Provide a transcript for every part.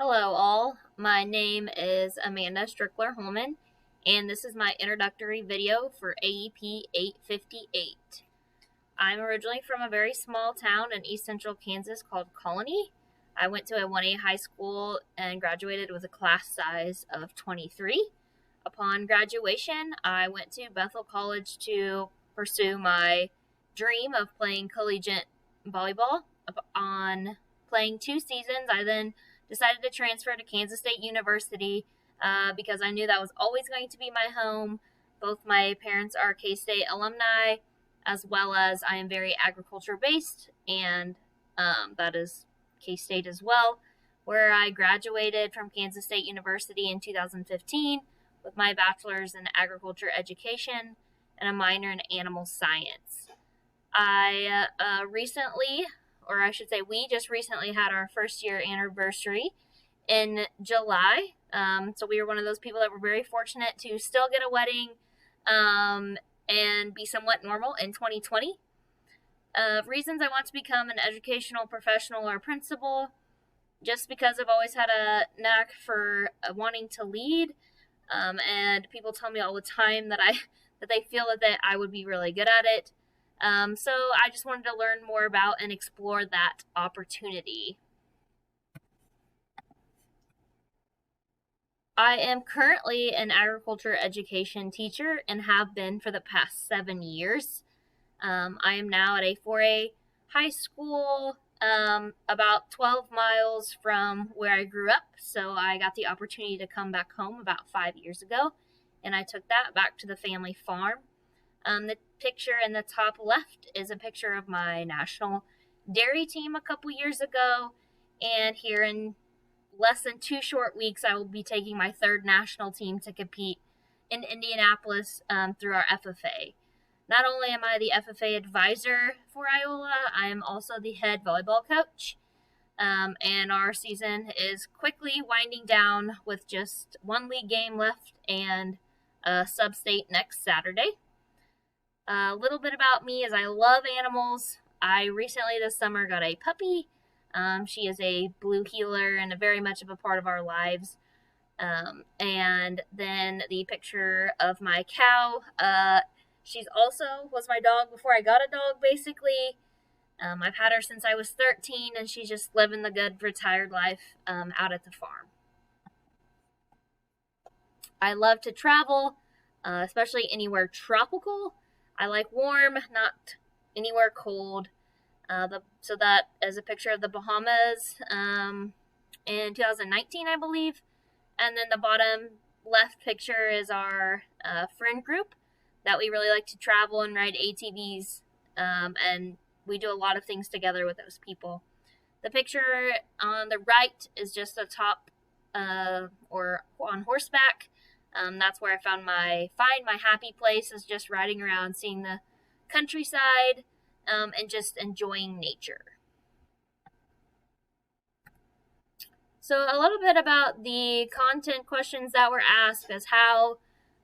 Hello all, my name is Amanda Strickler-Holman, and this is my introductory video for AEP 858. I'm originally from a very small town in east central Kansas called Colony. I went to a 1A high school and graduated with a class size of 23. Upon graduation, I went to Bethel College to pursue my dream of playing collegiate volleyball. On playing 2 seasons, I then decided to transfer to Kansas State University because I knew that was always going to be my home. Both my parents are K-State alumni, as well as I am very agriculture based, and that is K-State as well, where I graduated from Kansas State University in 2015 with my bachelor's in agriculture education and a minor in animal science. I recently, or I should say, we just recently had our first year anniversary in July. So we were one of those people that were very fortunate to still get a wedding and be somewhat normal in 2020. Reasons I want to become an educational professional or principal, just because I've always had a knack for wanting to lead, and people tell me all the time that they feel that I would be really good at it. So I just wanted to learn more about and explore that opportunity. I am currently an agriculture education teacher and have been for the past 7 years. I am now at a 4A high school about 12 miles from where I grew up, so I got the opportunity to come back home about 5 years ago, and I took that back to the family farm. The picture in the top left is a picture of my national dairy team a couple years ago, and here in less than 2 short weeks, I will be taking my third national team to compete in Indianapolis through our FFA. Not only am I the FFA advisor for Iola, I am also the head volleyball coach. And our season is quickly winding down with just one league game left and a sub-state next Saturday. A little bit about me is I love animals. I recently this summer got a puppy. She is a blue heeler and very much of a part of our lives. And then the picture of my cow. She's also was my dog before I got a dog, basically. I've had her since I was 13, and she's just living the good retired life out at the farm. I love to travel, especially anywhere tropical. I like warm, not anywhere cold. So that is a picture of the Bahamas in 2019, I believe. And then the bottom left picture is our friend group that we really like to travel and ride ATVs. And we do a lot of things together with those people. The picture on the right is just a top or on horseback. That's where I found my happy place, is just riding around, seeing the countryside, and just enjoying nature. So a little bit about the content questions that were asked is how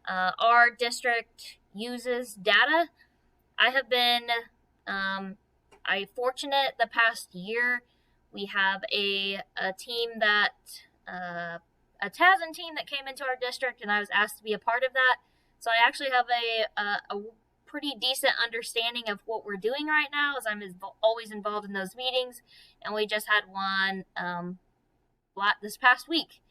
our district uses data. I have been fortunate the past year. We have a team that a TASN team that came into our district, and I was asked to be a part of that. So I actually have a pretty decent understanding of what we're doing right now, as I'm always involved in those meetings, and we just had one this past week,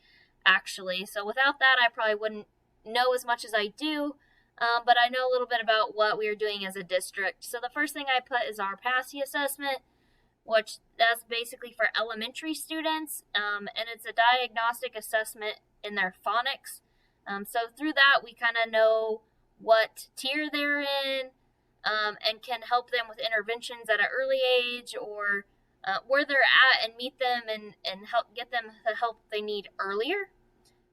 actually. So without that, I probably wouldn't know as much as I do, but I know a little bit about what we are doing as a district. So the first thing I put is our PASSE assessment, which that's basically for elementary students, and it's a diagnostic assessment in their phonics. So through that, we kind of know what tier they're in, and can help them with interventions at an early age, or where they're at, and meet them and help get them the help they need earlier.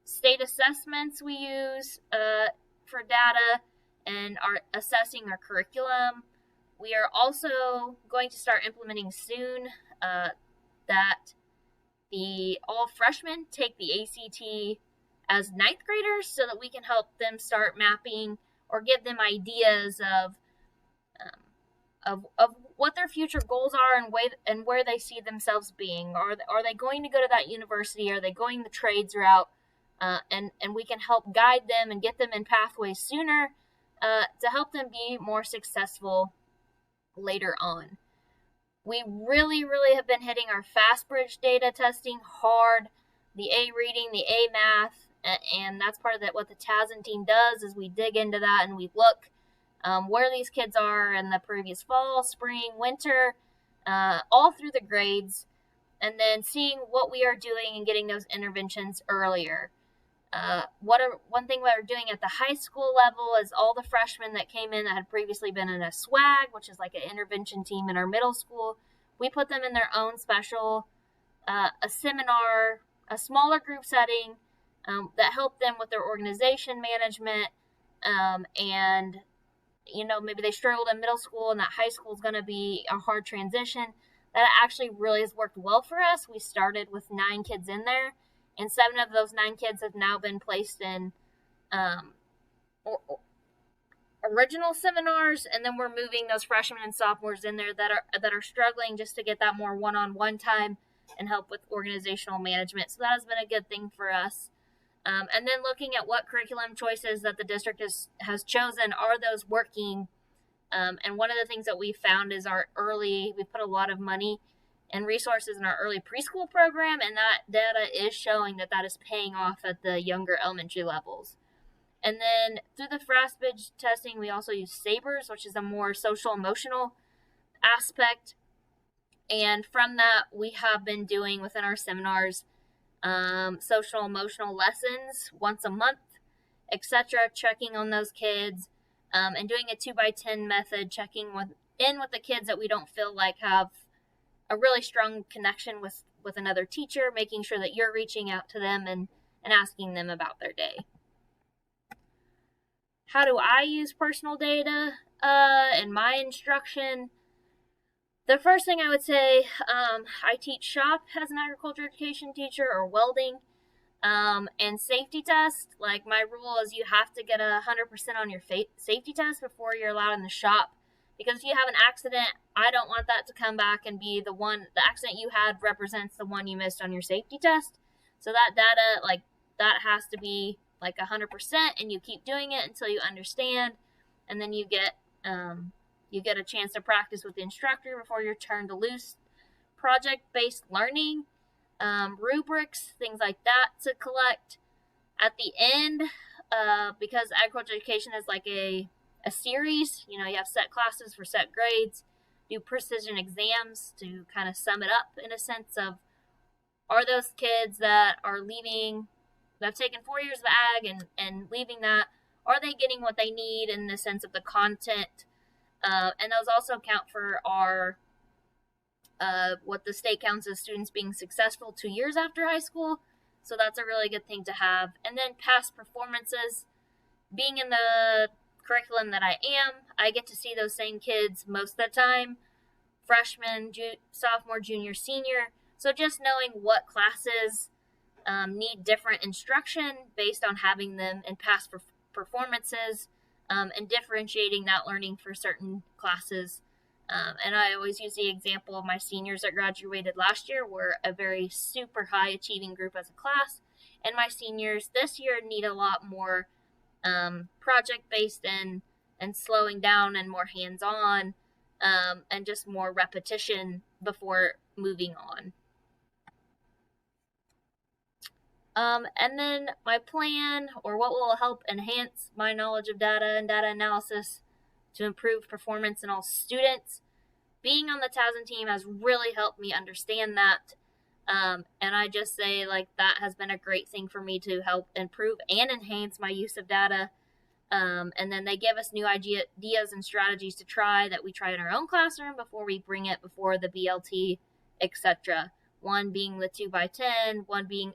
State assessments we use for data and are assessing our curriculum. We are also going to start implementing soon that all freshmen take the ACT as ninth graders, so that we can help them start mapping or give them ideas of what their future goals are and where they see themselves being. Are they going to go to that university? Are they going the trades route? And we can help guide them and get them in pathways sooner to help them be more successful later on. We really, really have been hitting our FastBridge data testing hard, the A reading, the A math, and that's part of what the TASN team does is we dig into that and we look where these kids are in the previous fall, spring, winter, all through the grades, and then seeing what we are doing and getting those interventions earlier. One thing we're doing at the high school level is all the freshmen that came in that had previously been in a SWAG, which is like an intervention team in our middle school. We put them in their own special, a seminar, a smaller group setting that helped them with their organization management. And, maybe they struggled in middle school and that high school is going to be a hard transition. That actually really has worked well for us. We started with 9 kids in there. And 7 of those 9 kids have now been placed in original seminars, and then we're moving those freshmen and sophomores in there that are struggling just to get that more one-on-one time and help with organizational management. So that has been a good thing for us. And then looking at what curriculum choices that the district has chosen, are those working? And one of the things that we found is we put a lot of money and resources in our early preschool program, and that data is showing that is paying off at the younger elementary levels. And then through the FastBridge testing, we also use SABRES, which is a more social emotional aspect. And from that, we have been doing within our seminars social emotional lessons once a month, etc., checking on those kids, and doing a 2x10 method, checking in with the kids that we don't feel like have a really strong connection with another teacher, making sure that you're reaching out to them and asking them about their day. How do I use personal data in my instruction? The first thing I would say, I teach shop as an agriculture education teacher, or welding, and safety test. Like, my rule is you have to get 100% on your safety test before you're allowed in the shop. Because if you have an accident, I don't want that to come back and be the accident you had represents the one you missed on your safety test. So that data, that has to be 100%, and you keep doing it until you understand, and then you get a chance to practice with the instructor before you're turned loose. Project-based learning, rubrics, things like that to collect. At the end, because agriculture education is like a series, you have set classes for set grades, do precision exams to kind of sum it up in a sense of, are those kids that are leaving, that have taken 4 years of ag and leaving that, are they getting what they need in the sense of the content? And those also count for our, what the state counts as students being successful 2 years after high school. So that's a really good thing to have. And then past performances, being in the curriculum that I am, I get to see those same kids most of the time, freshman, sophomore, junior, senior. So just knowing what classes need different instruction based on having them in past performances, and differentiating that learning for certain classes. And I always use the example of my seniors that graduated last year were a very super high achieving group as a class, and my seniors this year need a lot more project-based and slowing down and more hands-on, and just more repetition before moving on. And then my plan, or what will help enhance my knowledge of data and data analysis to improve performance in all students. Being on the TASN team has really helped me understand that. And I just say, that has been a great thing for me to help improve and enhance my use of data. And then they give us new ideas and strategies to try that we try in our own classroom before we bring it before the BLT, etc. One being the 2x10, one being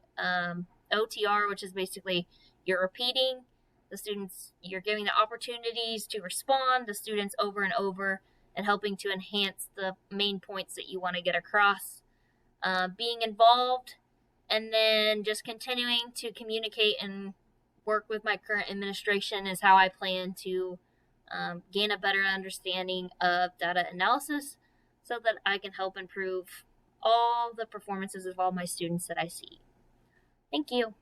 OTR, which is basically you're repeating the students, you're giving the opportunities to respond the students over and over and helping to enhance the main points that you want to get across. Being involved, and then just continuing to communicate and work with my current administration is how I plan to gain a better understanding of data analysis. so that I can help improve all the performances of all my students that I see. Thank you.